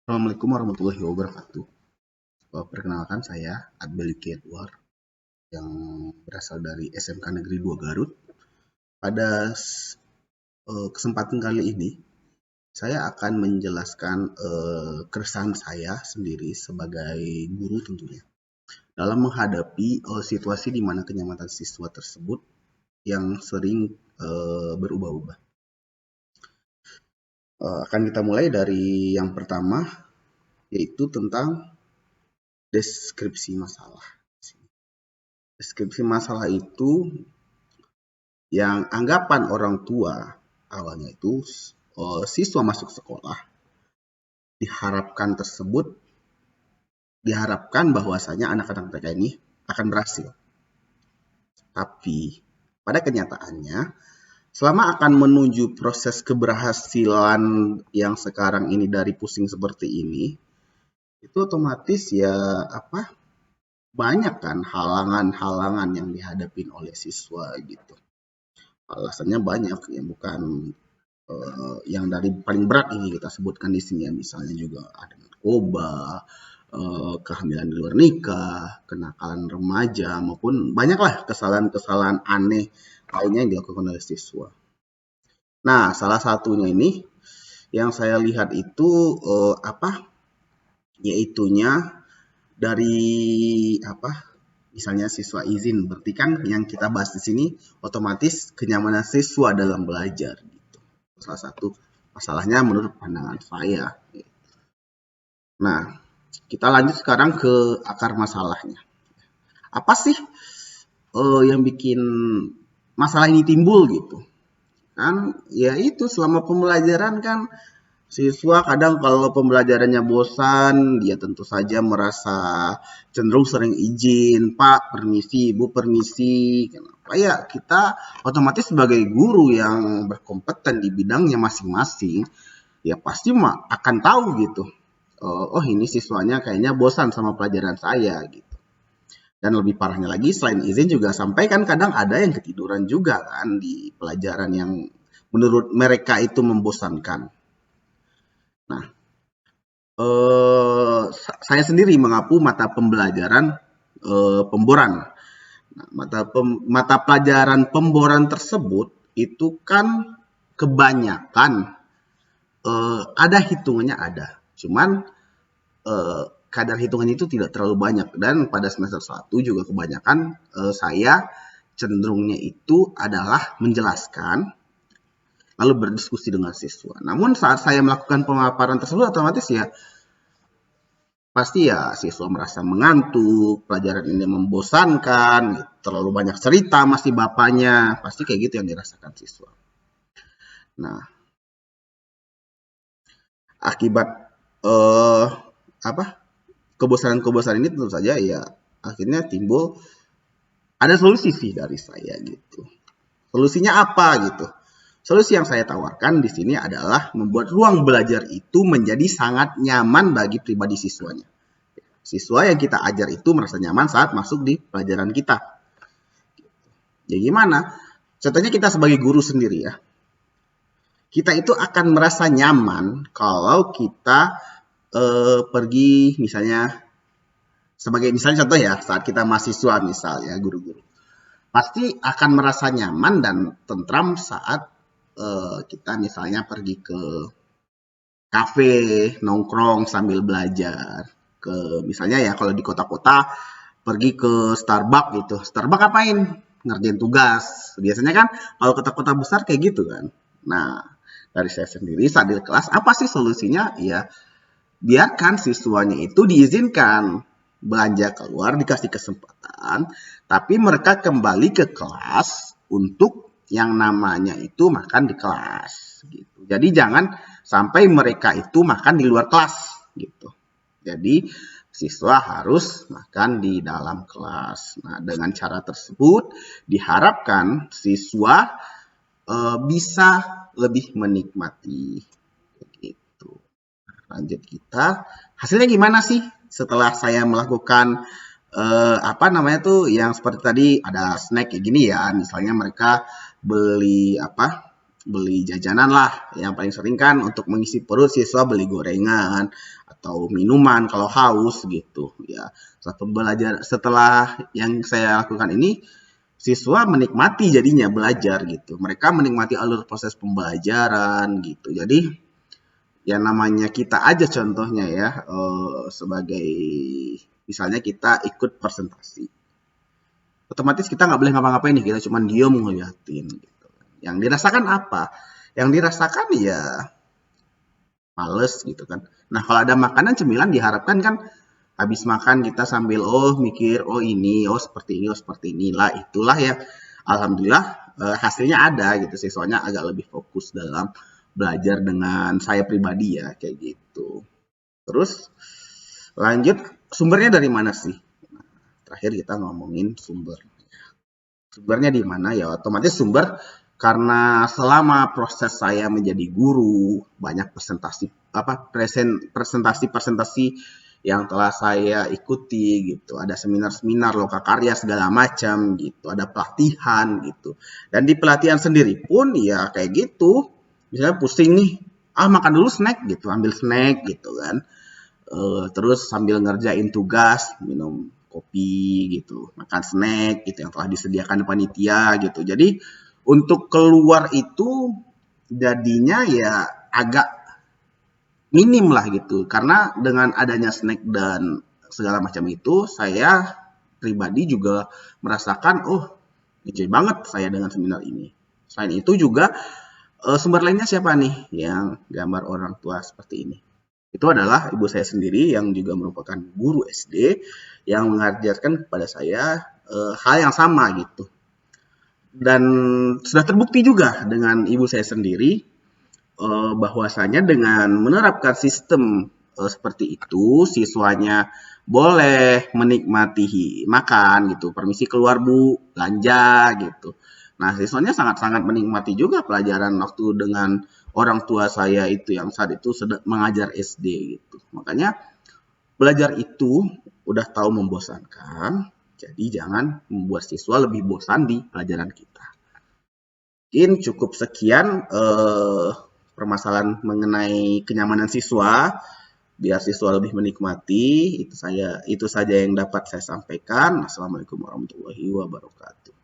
Assalamualaikum warahmatullahi wabarakatuh. Perkenalkan saya Adbeliki Edward yang berasal dari SMK Negeri 2 Garut. Pada kesempatan kali ini, saya akan menjelaskan keresahan saya sendiri sebagai guru tentunya dalam menghadapi situasi di mana kenyamanan siswa tersebut yang sering berubah-ubah. Akan kita mulai dari yang pertama, yaitu tentang deskripsi masalah. Deskripsi masalah itu yang anggapan orang tua awalnya itu siswa masuk sekolah diharapkan bahwasanya anak-anak mereka ini akan berhasil. Tapi pada kenyataannya selama akan menuju proses keberhasilan yang sekarang ini dari pusing seperti ini, itu otomatis ya banyak kan halangan-halangan yang dihadapin oleh siswa gitu. Alasannya banyak ya, bukan yang dari paling berat ini kita sebutkan di sini ya, misalnya juga ada narkoba, kehamilan di luar nikah, kenakalan remaja, maupun banyaklah kesalahan-kesalahan aneh lainnya yang dilakukan oleh siswa. Nah, salah satunya ini yang saya lihat itu yaitunya dari misalnya siswa izin, berarti kan yang kita bahas di sini otomatis kenyamanan siswa dalam belajar gitu. Salah satu masalahnya menurut pandangan saya. Nah, kita lanjut sekarang ke akar masalahnya. Apa sih yang bikin masalah ini timbul gitu? Kan ya itu selama pembelajaran kan siswa kadang kalau pembelajarannya bosan, dia tentu saja merasa cenderung sering izin, Pak, permisi, Bu, permisi. Kenapa ya? Kita otomatis sebagai guru yang berkompeten di bidangnya masing-masing, ya pasti akan tahu gitu. Oh ini siswanya kayaknya bosan sama pelajaran saya gitu. Dan lebih parahnya lagi, selain izin juga sampai kan kadang ada yang ketiduran juga kan di pelajaran yang menurut mereka itu membosankan. Nah, saya sendiri mengapu mata pembelajaran pemboran. Nah, mata pelajaran pemboran tersebut itu kan kebanyakan ada hitungannya ada. Cuman kadar hitungannya itu tidak terlalu banyak. Dan pada semester 1 juga kebanyakan saya cenderungnya itu adalah menjelaskan lalu berdiskusi dengan siswa. Namun saat saya melakukan pemaparan tersebut otomatis ya pasti ya siswa merasa mengantuk, pelajaran ini membosankan, terlalu banyak cerita masih bapaknya, pasti kayak gitu yang dirasakan siswa. Nah, akibat kebosanan-kebosanan ini tentu saja ya akhirnya timbul ada solusi sih dari saya gitu. Solusinya apa gitu? Solusi yang saya tawarkan di sini adalah membuat ruang belajar itu menjadi sangat nyaman bagi pribadi siswanya. Siswa yang kita ajar itu merasa nyaman saat masuk di pelajaran kita. Ya gimana? Contohnya kita sebagai guru sendiri ya. Kita itu akan merasa nyaman kalau kita pergi misalnya sebagai misalnya contoh ya saat kita mahasiswa misalnya guru-guru. Pasti akan merasa nyaman dan tentram saat kita misalnya pergi ke kafe, nongkrong sambil belajar. Misalnya ya kalau di kota-kota pergi ke Starbucks gitu. Starbucks apain? Ngerjain tugas. Biasanya kan kalau kota-kota besar kayak gitu kan. Nah, dari saya sendiri saat di kelas, apa sih solusinya? Ya, biarkan siswanya itu diizinkan belanja keluar, dikasih kesempatan, tapi mereka kembali ke kelas untuk yang namanya itu makan di kelas gitu. Jadi jangan sampai mereka itu makan di luar kelas gitu. Jadi siswa harus makan di dalam kelas. Nah, dengan cara tersebut diharapkan siswa bisa lebih menikmati gitu. Lanjut kita. Hasilnya gimana sih setelah saya melakukan yang seperti tadi ada snack kayak gini ya. Misalnya mereka beli beli jajanan lah. Yang paling sering kan untuk mengisi perut siswa beli gorengan atau minuman kalau haus gitu ya. Setelah yang saya lakukan ini, siswa menikmati jadinya belajar gitu. Mereka menikmati alur proses pembelajaran gitu. Jadi ya namanya kita aja contohnya ya, sebagai misalnya kita ikut presentasi, otomatis kita nggak boleh ngapa-ngapain nih, kita cuma diem ngeliatin gitu. Yang dirasakan apa? Yang dirasakan ya males gitu kan. Nah kalau ada makanan cemilan diharapkan kan habis makan kita sambil mikir ini, seperti ini, seperti inilah, itulah ya. Alhamdulillah hasilnya ada gitu, siswanya agak lebih fokus dalam belajar dengan saya pribadi ya kayak gitu. Terus lanjut, sumbernya dari mana sih? Nah, terakhir kita ngomongin sumber. Sumbernya di mana ya? Otomatis sumber karena selama proses saya menjadi guru banyak presentasi yang telah saya ikuti gitu. Ada seminar-seminar lokakarya segala macam gitu. Ada pelatihan gitu. Dan di pelatihan sendiri pun ya kayak gitu. Misalnya pusing nih, makan dulu snack gitu, ambil snack gitu kan. Terus sambil ngerjain tugas, minum kopi gitu, makan snack gitu yang telah disediakan panitia gitu. Jadi untuk keluar itu jadinya ya agak minim lah gitu, karena dengan adanya snack dan segala macam itu, saya pribadi juga merasakan, enjoy banget saya dengan seminar ini. Selain itu juga sumber lainnya siapa nih yang gambar orang tua seperti ini? Itu adalah ibu saya sendiri yang juga merupakan guru SD yang mengajarkan kepada saya hal yang sama gitu. Dan sudah terbukti juga dengan ibu saya sendiri bahwasanya dengan menerapkan sistem seperti itu, siswanya boleh menikmati makan gitu, permisi keluar Bu, belanja gitu. Nah, siswanya sangat-sangat menikmati juga pelajaran waktu dengan orang tua saya itu yang saat itu sedang mengajar SD gitu. Makanya belajar itu udah tahu membosankan, jadi jangan membuat siswa lebih bosan di pelajaran kita. Mungkin cukup sekian permasalahan mengenai kenyamanan siswa biar siswa lebih menikmati. Itu saja yang dapat saya sampaikan. Assalamualaikum warahmatullahi wabarakatuh.